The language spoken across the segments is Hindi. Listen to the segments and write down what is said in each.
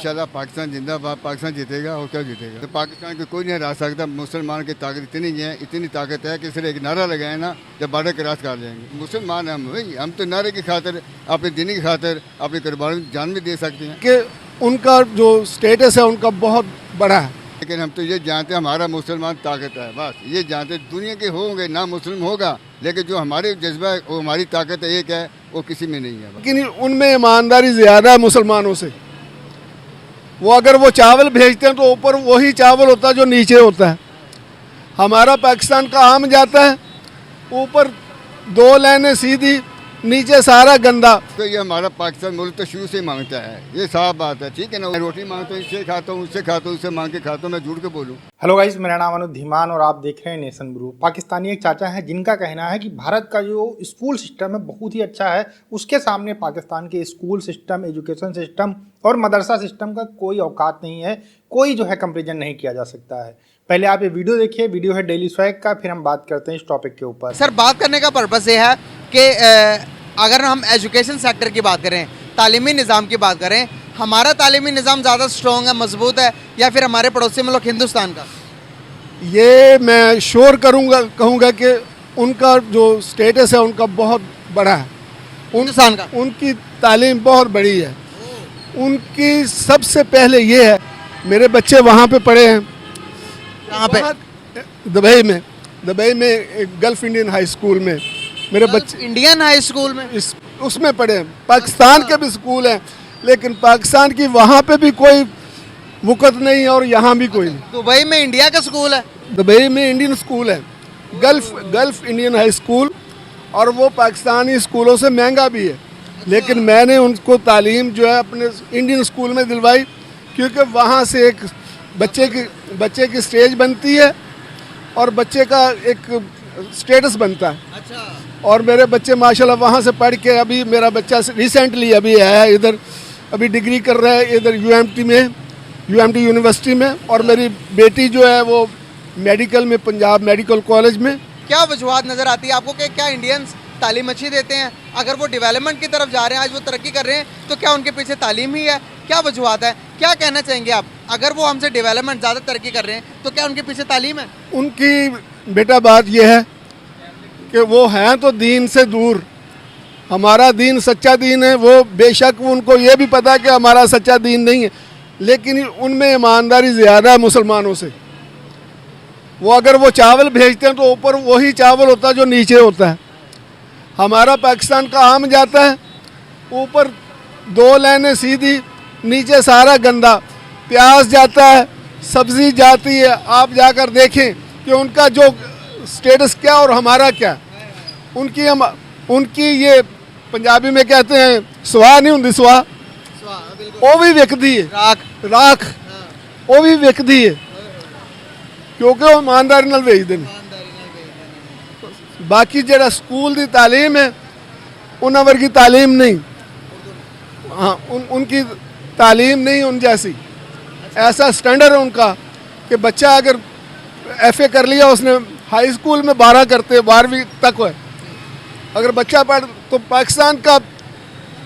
इंशाल्लाह पाकिस्तान जिंदाबाद, पाकिस्तान जीतेगा और क्या जीतेगा। तो पाकिस्तान को कोई नहीं हरा सकता। मुसलमान की ताकत इतनी ताकत है कि सिर्फ एक नारा लगाए ना, जब बॉर्डर क्रॉस कर जाएंगे। मुसलमान हम भाई, हम तो नारे की खातिर, अपने दिन की खातिर अपनी कुर्बानी जान भी दे सकते हैं कि उनका जो स्टेटस है उनका बहुत बड़ा है। लेकिन हम तो ये जानते हैं हमारा मुसलमान ताकत है, बस ये जानते। दुनिया के होंगे ना मुस्लिम होगा, लेकिन जो हमारे जज्बा है वो हमारी ताकत एक है, वो किसी में नहीं है। लेकिन उनमें ईमानदारी ज़्यादा है मुसलमानों से। वो अगर वो चावल भेजते हैं तो ऊपर वही चावल होता है जो नीचे होता है। हमारा पाकिस्तान का आम जाता है, ऊपर 2 लाइनें सीधी, नीचे सारा गंदा। तो ये हमारा पाकिस्तान मुल्क तो शुरू से मांगता है, ये साफ बात है, ठीक है ना। रोटी मांगता हूँ, इससे खाता हूँ, उससे खाता हूँ, उससे मांग के खाता हूँ, मैं झूठ के बोलूँ। हेलो गाइस, मेरा नाम अनुज धीमान और आप देख रहे हैं नेशन ब्रू। पाकिस्तानी एक चाचा हैं जिनका कहना है कि भारत का जो स्कूल सिस्टम है बहुत ही अच्छा है, उसके सामने पाकिस्तान के स्कूल सिस्टम, एजुकेशन सिस्टम और मदरसा सिस्टम का कोई औकात नहीं है, कोई जो है कंपेरिजन नहीं किया जा सकता है। पहले आप ये वीडियो देखिए, वीडियो है डेली स्वैग का, फिर हम बात करते हैं इस टॉपिक के ऊपर। सर, बात करने का पर्पस ये है कि अगर हम एजुकेशन सेक्टर की बात करें, तालीमी निज़ाम की बात करें, हमारा तालीमी निज़ाम ज़्यादा स्ट्रॉन्ग है, मजबूत है, या फिर हमारे पड़ोसी मुल्क हिंदुस्तान का? ये मैं श्योर कहूँगा कि उनका जो स्टेटस है उनका बहुत बड़ा है। हिंदुस्तान का उनकी तालीम बहुत बड़ी है। उनकी सबसे पहले ये है, मेरे बच्चे वहाँ पे पढ़े हैं। कहाँ पे? दुबई में एक गल्फ इंडियन हाई स्कूल में मेरे बच्चे, इंडियन हाई स्कूल में उसमें पढ़े हैं। पाकिस्तान के भी स्कूल हैं, लेकिन पाकिस्तान की वहाँ पे भी कोई वक़्त नहीं और यहाँ भी कोई नहीं। दुबई में इंडिया का स्कूल है, दुबई में इंडियन स्कूल है, गल्फ इंडियन हाई स्कूल, और वो पाकिस्तानी स्कूलों से महंगा भी है। लेकिन मैंने उनको तालीम जो है अपने इंडियन स्कूल में दिलवाई, क्योंकि वहाँ से एक बच्चे की स्टेज बनती है और बच्चे का एक स्टेटस बनता है। अच्छा। और मेरे बच्चे माशाल्लाह वहाँ से पढ़ के, अभी मेरा बच्चा रिसेंटली अभी आया है इधर, अभी डिग्री कर रहा है इधर यूएमटी यूनिवर्सिटी में, और मेरी बेटी जो है वो मेडिकल में, पंजाब मेडिकल कॉलेज में। क्या वजूहत नज़र आती है आपको कि क्या इंडियंस तालीम अच्छी देते हैं? अगर वो डेवलपमेंट की तरफ जा रहे हैं, आज वो तरक्की कर रहे हैं, तो क्या उनके पीछे तालीम ही है? क्या वजूहत है? क्या कहना चाहेंगे आप? अगर वो हमसे डेवलपमेंट ज़्यादा तरक्की कर रहे हैं, तो क्या उनके पीछे तालीम है? उनकी बेटा बात यह है कि वो हैं तो दीन से दूर। हमारा दीन सच्चा दीन है, वो बेशक उनको ये भी पता है कि हमारा सच्चा दीन नहीं है, लेकिन उनमें ईमानदारी ज़्यादा है मुसलमानों से। वो अगर वो चावल भेजते हैं तो ऊपर वही चावल होता है जो नीचे होता है। हमारा पाकिस्तान का आम जाता है, ऊपर 2 लाइनें सीधी, नीचे सारा गंदा। प्याज जाता है, सब्ज़ी जाती है। आप जाकर देखें कि उनका जो स्टेटस क्या और हमारा क्या। उनकी ये पंजाबी में कहते हैं स्वाह नहीं होंगी, स्वाह वो भी विकदी है, राख वो भी विकदी है, क्योंकि वो ईमानदारी नाल भेजते हैं। बाकी जरा स्कूल की तालीम है, उन्हां वर्गी तालीम नहीं। हाँ, उनकी तालीम नहीं उन जैसी। ऐसा स्टैंडर्ड है उनका कि बच्चा अगर FA कर लिया उसने, हाई स्कूल में 12 करते, 12वीं तक है अगर बच्चा पढ़, तो पाकिस्तान का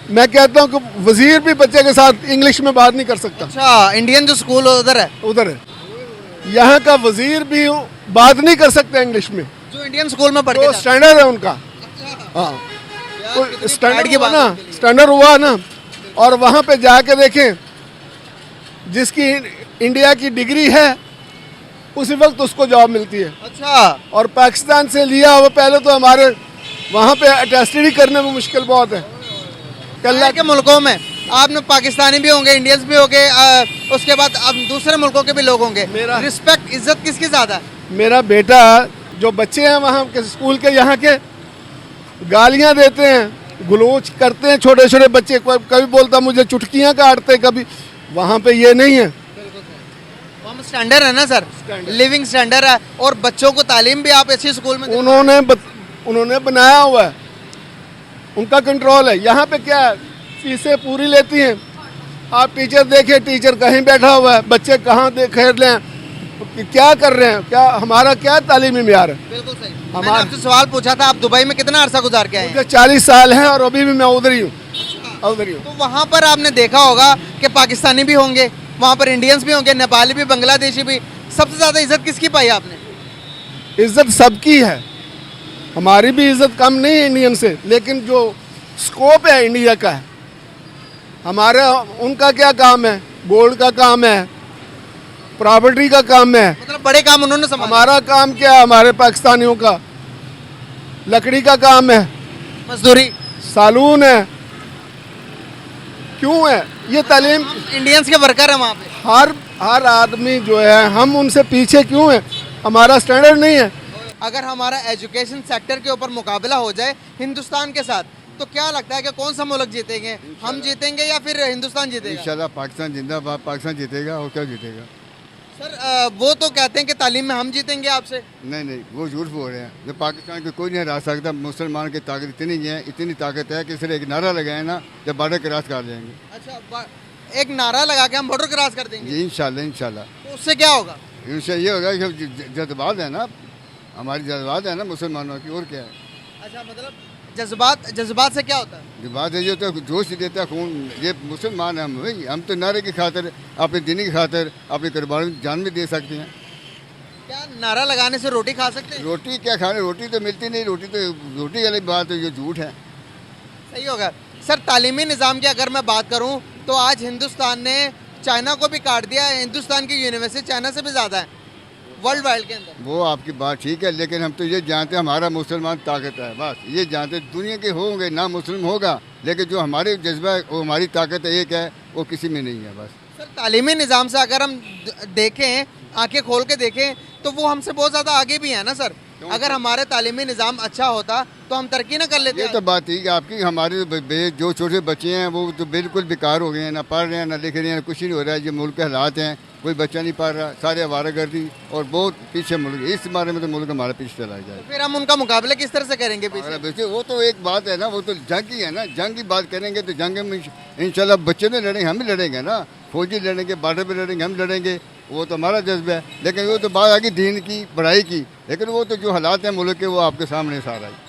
मैं कहता हूँ कि वजीर भी बच्चे के साथ इंग्लिश में बात नहीं कर सकता। अच्छा, इंडियन जो स्कूल उधर है, यहाँ का वजीर भी बात नहीं कर सकता इंग्लिश में, जो इंडियन स्कूल में तो स्टैंडर्ड है उनका। हाँ, तो स्टैंडर्ड हुआ ना। और वहाँ पे जाके देखें, जिसकी इंडिया की डिग्री है उसी वक्त उसको जॉब मिलती है। अच्छा। और पाकिस्तान से लिया हुआ पहले तो हमारे वहाँ पे अटेस्टेड करने में मुश्किल बहुत है। कल्ला के मुल्कों में आपने पाकिस्तानी भी होंगे, इंडियंस भी होंगे, उसके बाद अब दूसरे मुल्कों के भी लोग होंगे। रिस्पेक्ट, इज्जत किसकी ज़्यादा है? मेरा बेटा, जो बच्चे हैं वहाँ के स्कूल के, यहाँ के गालियाँ देते हैं, गलोच करते हैं छोटे छोटे बच्चे। कभी बोलता मुझे चुटकियाँ काटते, कभी। वहाँ पे ये नहीं है। हम स्टैंडर्ड है ना सर, लिविंग स्टैंडर्ड है, और बच्चों को तालीम भी आप अच्छी स्कूल में उन्होंने बनाया हुआ है, उनका कंट्रोल है। यहाँ पे क्या है, फीसें पूरी लेती हैं। आप टीचर देखें, टीचर कहीं बैठा हुआ है, बच्चे कहाँ खेल रहे हैं, क्या कर रहे हैं, क्या हमारा क्या तालीमी मैयार है। बिल्कुल सही। मैंने आपसे सवाल पूछा था, आप दुबई में कितना अरसा गुजार के आए हैं? मुझे 40 साल हैं और अभी भी मैं उधर ही हूँ। आओ उधर ही हो। तो वहाँ पर आपने देखा होगा कि पाकिस्तानी भी होंगे, वहाँ पर इंडियंस भी होंगे, नेपाली भी, बांग्लादेशी भी। सबसे ज़्यादा इज्जत किसकी पाई आपने? इज्जत सबकी है, हमारी भी इज्जत कम नहीं है इंडियन से, लेकिन जो स्कोप है इंडिया का है, हमारा उनका क्या काम है? गोल्ड का काम है, प्रॉपर्टी का काम है। मतलब बड़े काम उन्होंने संभाले। हमारा काम क्या है? हमारे पाकिस्तानियों का लकड़ी का काम है, मजदूरी सालून है। क्यों है ये तालीम? इंडियंस के वर्कर हैं वहाँ पे। हर आदमी जो है, हम उनसे पीछे क्यों है? हमारा स्टैंडर्ड नहीं है। अगर हमारा एजुकेशन सेक्टर के ऊपर मुकाबला हो जाए हिंदुस्तान के साथ, तो क्या लगता है कि कौन सा मुल्क जीतेंगे? हम जीतेंगे या फिर हिंदुस्तान जीतेगा? इंशाल्लाह पाकिस्तान जिंदाबाद, पाकिस्तान जीतेगा और क्या जीतेगा। सर वो तो कहते हैं कि तालीम में हम जीतेंगे आपसे। नहीं, वो झूठ बोल रहे हैं। जो पाकिस्तान को कोई नहीं हरा सकता। मुसलमान की ताकत इतनी ताकत है कि सिर्फ एक नारा लगाए ना, जब बॉर्डर क्रॉस कर जाएंगे। अच्छा, एक नारा लगा के हम बॉर्डर क्रॉस कर देंगे? जी इंशाल्लाह। तो उससे क्या होगा? इनसे ये होगा कि जज्बात है ना, हमारी जज्बात है ना मुसलमानों की, और क्या है। अच्छा, मतलब जज्बात से क्या होता है? जज्बात है, जो तो जोश देता है खून। ये मुसलमान है हम भाई, हम तो नारे की खातिर, अपने दीनी की खातिर, अपनी कुर्बानी जान भी दे सकते हैं। क्या नारा लगाने से रोटी खा सकते हैं? रोटी क्या खाने, रोटी तो मिलती नहीं। रोटी वाली बात है, ये झूठ है। सही होगा। सर तालीमी निज़ाम की अगर मैं बात करूं तो आज हिंदुस्तान ने चाइना को भी काट दिया है। हिंदुस्तान की यूनिवर्सिटी चाइना से भी ज़्यादा है वर्ल्ड वाइड के अंदर। वो आपकी बात ठीक है, लेकिन हम तो ये जानते हैं हमारा मुसलमान ताकत है, बस ये जानते। दुनिया के होंगे ना मुस्लिम होगा, लेकिन जो हमारे जज्बा है, वो हमारी ताकत एक है, वो किसी में नहीं है। बस सर तालीमी निज़ाम से अगर हम देखें, आंखें खोल के देखें, तो वो हमसे बहुत ज़्यादा आगे भी है ना सर। अगर हमारे तालीमी निज़ाम अच्छा होता तो हम तरक्की ना कर लेते। ये तो बात ठीक है आपकी। हमारे जो छोटे बच्चे हैं वो तो बिल्कुल बेकार हो गए हैं, ना पढ़ रहे हैं ना लिख रहे हैं, कुछ नहीं हो रहा है। जो मुल्क के हालात हैं, कोई बच्चा नहीं पढ़ रहा, सारे आवारागर्दी और बहुत पीछे मुल्क। इस बारे में तो मुल्क हमारा पीछे चला जाए। फिर हम उनका मुकाबला किस तरह से करेंगे पीछे? वो तो एक बात है ना, वो तो जंग की है ना। जंग की बात करेंगे तो जंग में इंशाल्लाह बच्चे नहीं लड़ेंगे, हम ही लड़ेंगे ना। फौजी लड़ेंगे, बॉर्डर पे लड़ेंगे, हम लड़ेंगे, वो तो हमारा जज्बा है। लेकिन वो तो बात आ गई दीन की, पढ़ाई की। लेकिन वो तो जो हालात हैं मुल्क के, वो आपके सामने सारा है।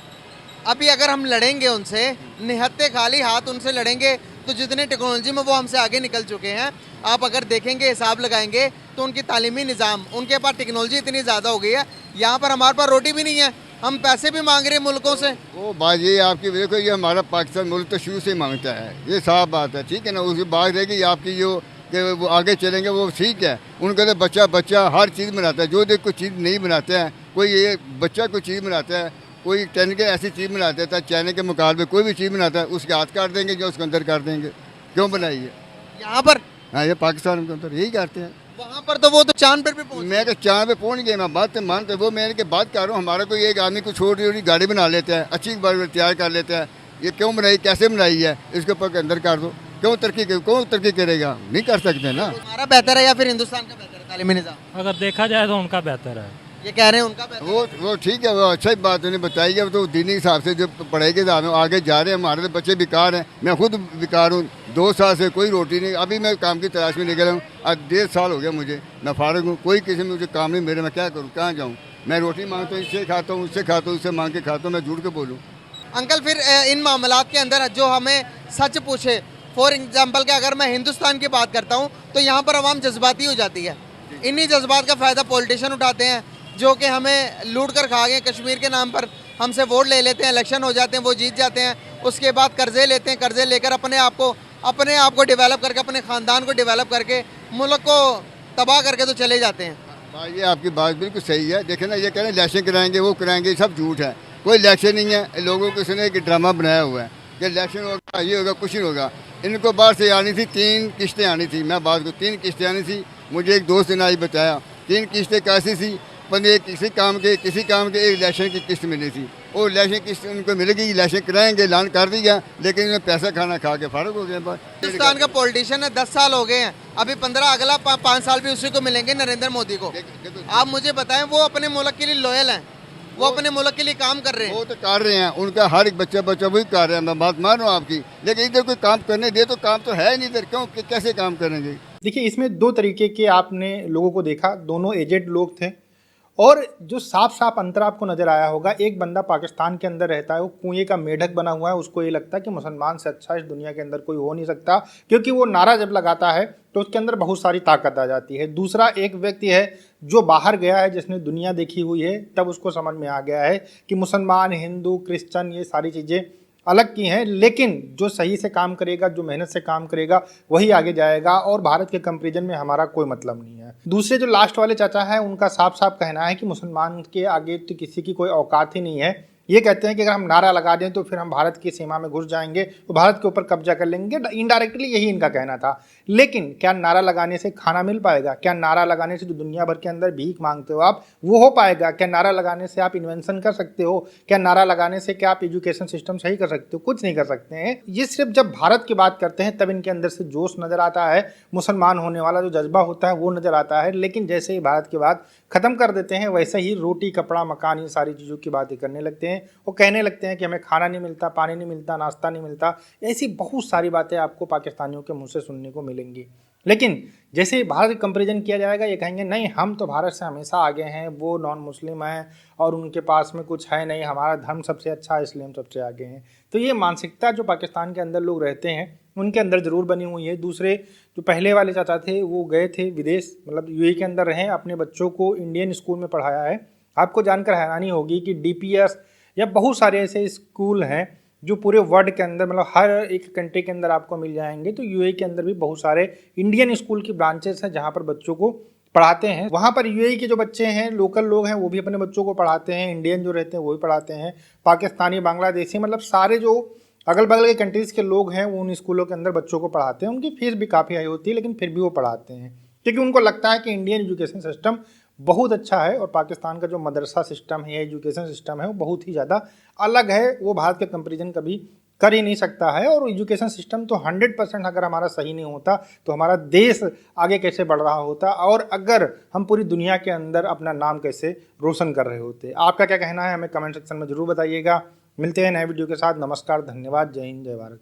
अभी अगर हम लड़ेंगे उनसे, निहत्ते खाली हाथ उनसे लड़ेंगे, तो जितने टेक्नोलॉजी में वो हमसे आगे निकल चुके हैं, आप अगर देखेंगे, हिसाब लगाएंगे, तो उनकी तालीमी निज़ाम, उनके पास टेक्नोलॉजी इतनी ज़्यादा हो गई है। यहाँ पर हमारे पास रोटी भी नहीं है, हम पैसे भी मांग रहे हैं मुल्कों से। वो बात ये आपकी, देखो ये हमारा पाकिस्तान मुल्क तो शुरू से मांगता है, ये साफ बात है, ठीक है ना। उसकी बात रहेगी आपकी जो कि वो आगे चलेंगे, वो ठीक है। उनका तो बच्चा हर चीज़ बनाता है, जो देख कोई चीज़ नहीं बनाते हैं। कोई ये बच्चा कोई चीज़ बनाता है, कोई टेन के ऐसी चीज़ बनाता था, चाइना के मुकाबले कोई भी चीज़ बनाता है, उसके हाथ काट देंगे, जो उसके अंदर कर देंगे। क्यों बनाई है यहाँ पर? हाँ, ये पाकिस्तान के अंदर यही करते हैं। वहाँ पर तो वो तो चांद पर भी पहुँच। मैं तो चाँद पे पहुँच गया, मैं बात तो मानते। वो मैंने के बात कर रहा हूँ, हमारा कोई एक आदमी को छोटी छोटी गाड़ी बना लेता है, अच्छी तैयार कर लेता है। ये क्यों बनाई, कैसे बनाई है, इसके ऊपर अंदर कर दो। क्यों तरक्की करेगा? नहीं कर सकते ना। हमारा बेहतर है या फिर हिंदुस्तान का बेहतर है तालीमी निज़ाम? अगर देखा जाए तो उनका बेहतर है। ये कह रहे हैं उनका बेहतर। वो ठीक है, वो अच्छा ही बात उन्हें बताई है। तो दीनी हिसाब से जो पढ़ाई के हिसाब में आगे जा रहे हैं। हमारे तो बच्चे बेकार हैं, मैं खुद बेकार हूँ। 2 साल से कोई रोटी नहीं। अभी मैं काम की तलाश में निकला हूँ, आज 1.5 साल हो गया मुझे, मैं फारग हूँ। कोई किसी में मुझे काम नहीं मेरे, मैं क्या करूँ, कहाँ जाऊँ? मैं रोटी मांगता हूँ, इससे खाता हूँ, उससे खाता हूँ, उससे मांग के खाता हूँ, मैं झूठ के बोलूँ? अंकल फिर इन मामलात के अंदर जो हमें सच पूछे, फॉर एग्जाम्पल के अगर मैं हिंदुस्तान की बात करता हूँ, तो यहाँ पर आवाम जज्बाती हो जाती है। इन्हीं जज्बात का फ़ायदा पॉलिटिशियन उठाते हैं, जो कि हमें लूट कर खा गए। कश्मीर के नाम पर हमसे वोट ले लेते हैं, इलेक्शन हो जाते हैं, वो जीत जाते हैं। उसके बाद कर्जे लेते हैं, कर्जे लेकर अपने आप को डेवलप करके, अपने ख़ानदान को डेवलप करके, मुल्क को तबाह करके तो चले जाते हैं। भाई ये आपकी बात बिल्कुल सही है। देखे ना, ये कह रहे हैं इलेक्शन कराएंगे, वो कराएंगे, सब झूठ है। कोई इलेक्शन नहीं है। लोगों को इसने एक ड्रामा बनाया हुआ है कि इलेक्शन होगा, ये होगा, कुछ नहीं होगा। इनको बाहर से आनी थी, 3 किस्तें आनी थी। मैं बात को 3 किस्तें आनी थी। मुझे एक दोस्त ने आई बताया 3 किस्तें कैसी थी। बंदे किसी काम के एक इलेक्शन की किस्त मिली थी। वो इलेक्शन किस्त उनको मिल गई, इलेक्शन कराएंगे, ऐलान कर दिया, लेकिन उन्हें पैसा खाना खा के फारग हो गए। हिंदुस्तान का पॉलिटिशियन है, 10 साल हो गए हैं, अभी 15 अगला 5 साल भी उसी को मिलेंगे, नरेंद्र मोदी को। आप मुझे बताएं, वो अपने मुल्क के लिए लॉयल हैं, वो अपने मुल्क के लिए काम कर रहे हैं। वो तो कर रहे हैं, उनका हर एक बच्चा वही कर रहे हैं। मैं बात मान रहा हूँ आपकी, लेकिन इधर कोई काम करने दे तो काम तो है नहीं इधर। क्यों, कैसे काम करेंगे? देखिए, इसमें 2 तरीके के आपने लोगों को देखा, दोनों एजेड लोग थे और जो साफ साफ अंतर आपको नजर आया होगा, एक बंदा पाकिस्तान के अंदर रहता है, वो कुएं का मेढक बना हुआ है, उसको ये लगता है कि मुसलमान से अच्छा इस दुनिया के अंदर कोई हो नहीं सकता, क्योंकि वो नारा जब लगाता है तो उसके अंदर बहुत सारी ताकत आ जाती है। दूसरा एक व्यक्ति है जो बाहर गया है, जिसने दुनिया देखी हुई है, तब उसको समझ में आ गया है कि मुसलमान, हिंदू, क्रिश्चियन ये सारी चीज़ें अलग की हैं, लेकिन जो सही से काम करेगा, जो मेहनत से काम करेगा, वही आगे जाएगा और भारत के कंपैरिजन में हमारा कोई मतलब नहीं है। दूसरे जो लास्ट वाले चाचा है, उनका साफ साफ कहना है कि मुसलमान के आगे तो किसी की कोई औकात ही नहीं है। ये कहते हैं कि अगर हम नारा लगा दें तो फिर हम भारत की सीमा में घुस जाएंगे, तो भारत के ऊपर कब्जा कर लेंगे। इनडायरेक्टली यही इनका कहना था। लेकिन क्या नारा लगाने से खाना मिल पाएगा? क्या नारा लगाने से जो दुनिया भर के अंदर भीख मांगते हो आप, वो हो पाएगा? क्या नारा लगाने से आप इन्वेंशन कर सकते हो? क्या नारा लगाने से क्या आप एजुकेशन सिस्टम सही कर सकते हो? कुछ नहीं कर सकते हैं। ये सिर्फ जब भारत की बात करते हैं तब इनके अंदर से जोश नजर आता है, मुसलमान होने वाला जो जज्बा होता है वो नजर आता है। लेकिन जैसे ही भारत की बात खत्म कर देते हैं, वैसे ही रोटी, कपड़ा, मकान, ये सारी चीज़ों की बातें करने लगते हैं। वो कहने लगते हैं कि हमें खाना नहीं मिलता, पानी नहीं मिलता, नाश्ता नहीं मिलता। ऐसी बहुत सारी बातें आपको पाकिस्तानियों के मुंह से सुनने को मिलेंगी। लेकिन जैसे ही भारत का कंपेरिजन किया जाएगा, ये कहेंगे नहीं हम तो भारत से हमेशा आगे हैं, वो नॉन मुस्लिम हैं और उनके पास में कुछ है नहीं, हमारा धर्म सबसे अच्छा है इसलिए हम सबसे आगे हैं। तो ये मानसिकता जो पाकिस्तान के अंदर लोग रहते हैं उनके अंदर ज़रूर बनी हुई है। दूसरे जो पहले वाले चाचा थे वो गए थे विदेश, मतलब यूएई के अंदर रहे, अपने बच्चों को इंडियन स्कूल में पढ़ाया है। आपको जानकर हैरानी होगी कि डीपीएस या बहुत सारे ऐसे स्कूल हैं जो पूरे वर्ल्ड के अंदर, मतलब हर एक कंट्री के अंदर आपको मिल जाएंगे। तो यूएई के अंदर भी बहुत सारे इंडियन स्कूल की ब्रांचेस हैं जहाँ पर बच्चों को पढ़ाते हैं। वहाँ पर यूएई के जो बच्चे हैं, लोकल लोग हैं, वो भी अपने बच्चों को पढ़ाते हैं। इंडियन जो रहते हैं वो भी पढ़ाते हैं, पाकिस्तानी, बांग्लादेशी, मतलब सारे जो अगल बगल के कंट्रीज़ के लोग हैं वो उन स्कूलों के अंदर बच्चों को पढ़ाते हैं। उनकी फीस भी काफ़ी हाई होती है, लेकिन फिर भी वो पढ़ाते हैं, क्योंकि उनको लगता है कि इंडियन एजुकेशन सिस्टम बहुत अच्छा है और पाकिस्तान का जो मदरसा सिस्टम है, एजुकेशन सिस्टम है, वो बहुत ही ज़्यादा अलग है। वो भारत के कंपेरिजन कभी कर ही नहीं सकता है। और एजुकेशन सिस्टम तो 100% अगर हमारा सही नहीं होता तो हमारा देश आगे कैसे बढ़ रहा होता, और अगर हम पूरी दुनिया के अंदर अपना नाम कैसे रोशन कर रहे होते। आपका क्या कहना है हमें कमेंट सेक्शन में ज़रूर बताइएगा। मिलते हैं नए वीडियो के साथ। नमस्कार, धन्यवाद, जय हिंद, जय भारत।